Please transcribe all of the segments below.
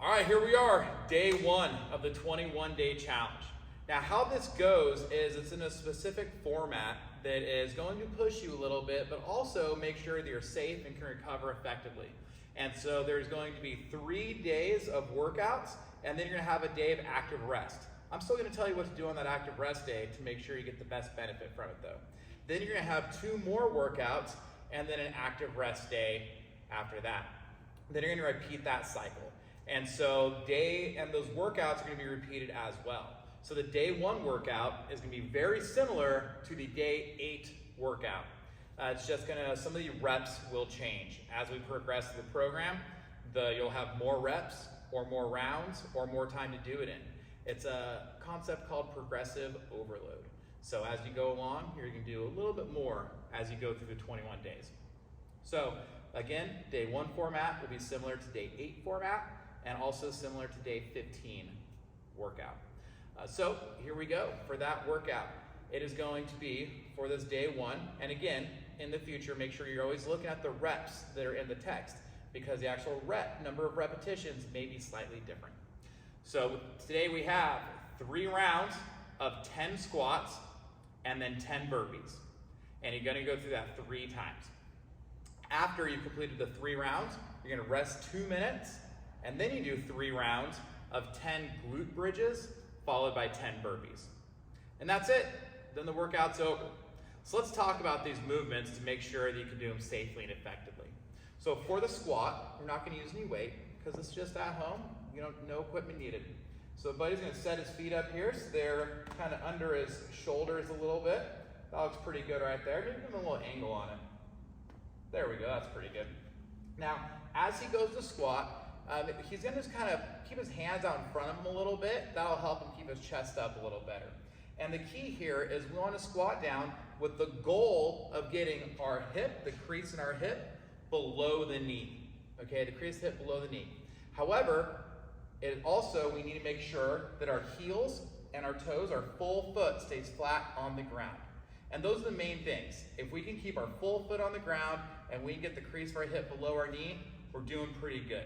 All right, here we are, day one of the 21-day challenge. Now, how this goes is it's in a specific format that is going to push you a little bit, but also make sure that you're safe and can recover effectively. And so there's going to be 3 days of workouts, and then you're gonna have a day of active rest. I'm still gonna tell you what to do on that active rest day to make sure you get the best benefit from it though. Then you're gonna have 2 more workouts, and then an active rest day after that. Then you're gonna repeat that cycle. And so those workouts are gonna be repeated as well. So the day 1 workout is gonna be very similar to the day 8 workout. It's just some of the reps will change. As we progress through the program, you'll have more reps or more rounds or more time to do it in. It's a concept called progressive overload. So as you go along, you're gonna do a little bit more as you go through the 21 days. So again, day 1 format will be similar to day 8 format and also similar to day 15 workout. So here we go for that workout. It is going to be for this day 1, and again, in the future, make sure you're always looking at the reps that are in the text because the actual number of repetitions may be slightly different. So today we have 3 rounds of 10 squats and then 10 burpees. And you're gonna go through that 3 times. After you've completed the 3 rounds, you're gonna rest 2 minutes, and then you do 3 rounds of 10 glute bridges, followed by 10 burpees. And that's it, then the workout's over. So let's talk about these movements to make sure that you can do them safely and effectively. So for the squat, we're not gonna use any weight because it's just at home, no equipment needed. So buddy's gonna set his feet up here, so they're kind of under his shoulders a little bit. That looks pretty good right there. Maybe give him a little angle on it. There we go, that's pretty good. Now, as he goes to squat, he's gonna just kind of keep his hands out in front of him a little bit. That'll help him keep his chest up a little better. And the key here is we want to squat down with the goal of getting our hip, the crease in our hip, below the knee. Okay, the crease hip below the knee. However, we need to make sure that our heels and our toes, our full foot stays flat on the ground. And those are the main things. If we can keep our full foot on the ground and we get the crease of our hip below our knee, we're doing pretty good.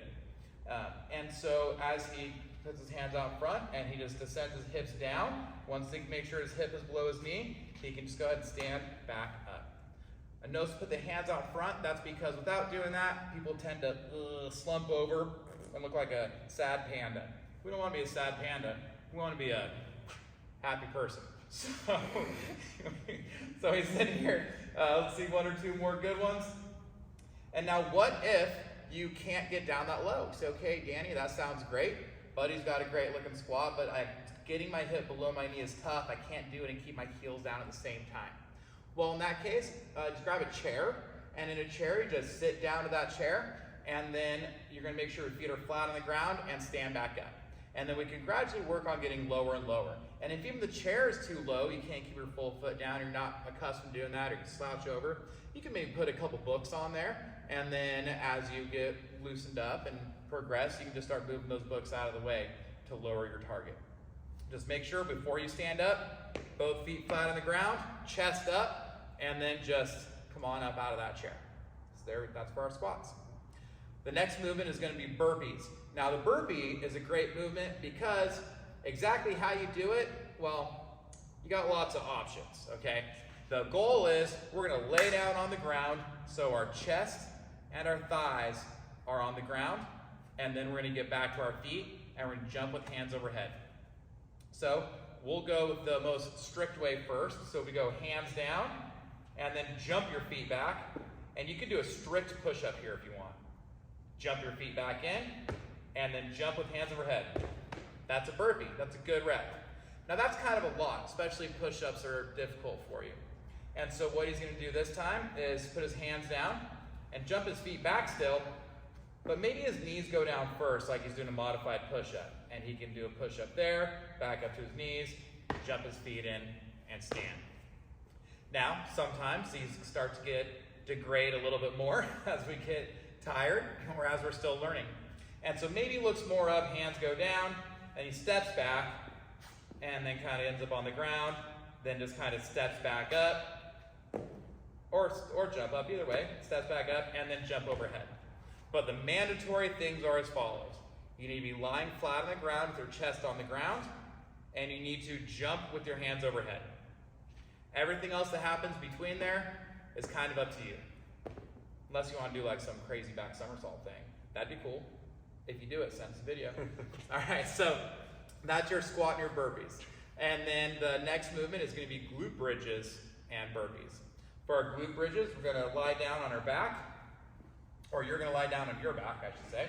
And so as he puts his hands out in front and he just descends his hips down, once he makes sure his hip is below his knee, he can just go ahead and stand back up. And notice put the hands out front. That's because without doing that, people tend to slump over and look like a sad panda. We don't want to be a sad panda. We want to be a happy person. So he's sitting here. Let's see 1 or 2 more good ones. And now what if you can't get down that low? So, okay, Danny, that sounds great. Buddy's got a great looking squat, but getting my hip below my knee is tough. I can't do it and keep my heels down at the same time. Well, in that case, just grab a chair, and in a chair, you just sit down to that chair, and then you're gonna make sure your feet are flat on the ground and stand back up. And then we can gradually work on getting lower and lower. And if even the chair is too low, you can't keep your full foot down, you're not accustomed to doing that, or you can slouch over, you can maybe put a couple books on there, and then as you get loosened up and progress, you can just start moving those books out of the way to lower your target. Just make sure before you stand up, both feet flat on the ground, chest up, and then just come on up out of that chair. So that's for our squats. The next movement is gonna be burpees. Now the burpee is a great movement because exactly how you do it, well, you got lots of options, okay? The goal is we're gonna lay down on the ground so our chest and our thighs are on the ground, and then we're gonna get back to our feet and we're gonna jump with hands overhead. So we'll go with the most strict way first. So we go hands down and then jump your feet back, and you can do a strict push-up here if you want. Jump your feet back in and then jump with hands overhead. That's a burpee, that's a good rep. Now that's kind of a lot, especially if push-ups are difficult for you. And so what he's gonna do this time is put his hands down and jump his feet back still, but maybe his knees go down first like he's doing a modified push-up. And he can do a push-up there, back up to his knees, jump his feet in, and stand. Now, sometimes these start to degrade a little bit more as we get tired or as we're still learning. And so maybe he looks more up, hands go down, and he steps back, and then kind of ends up on the ground, then just kind of steps back up, or jump up, either way, steps back up, and then jump overhead. But the mandatory things are as follows. You need to be lying flat on the ground with your chest on the ground, and you need to jump with your hands overhead. Everything else that happens between there is kind of up to you. Unless you want to do like some crazy back somersault thing. That'd be cool. If you do it, send us a video. All right, so that's your squat and your burpees. And then the next movement is going to be glute bridges and burpees. For our glute bridges, we're going to lie down on our back, or you're going to lie down on your back, I should say.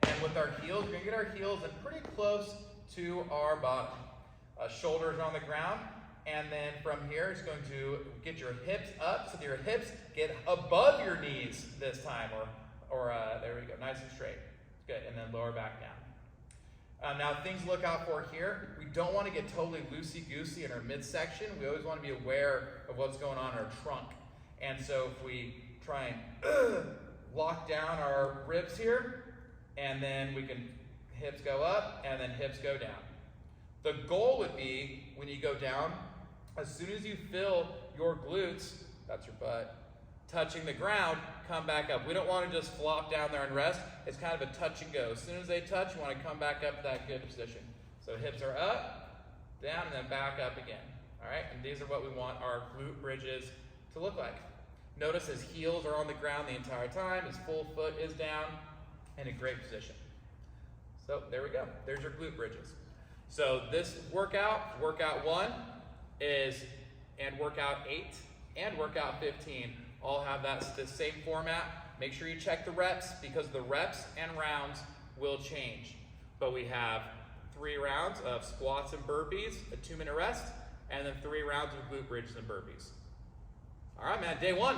And with our heels, we're going to get our heels in pretty close to our bottom. Shoulders on the ground, and then from here, it's going to get your hips up so that your hips get above your knees this time, or there we go, nice and straight. Good, and then lower back down. Now, things to look out for here. We don't want to get totally loosey-goosey in our midsection. We always want to be aware of what's going on in our trunk. And so if we try and lock down our ribs here, and then we can, hips go up, and then hips go down. The goal would be, when you go down, as soon as you feel your glutes, that's your butt, touching the ground, come back up. We don't want to just flop down there and rest. It's kind of a touch and go. As soon as they touch, you want to come back up to that good position. So hips are up, down, and then back up again. All right, and these are what we want our glute bridges to look like. Notice his heels are on the ground the entire time. His full foot is down in a great position. So there we go. There's your glute bridges. So this workout, workout 1 and workout 8 and workout 15 all have the same format. Make sure you check the reps because the reps and rounds will change. But we have 3 rounds of squats and burpees, a 2-minute rest, and then 3 rounds of glute bridges and burpees. All right, man, day 1.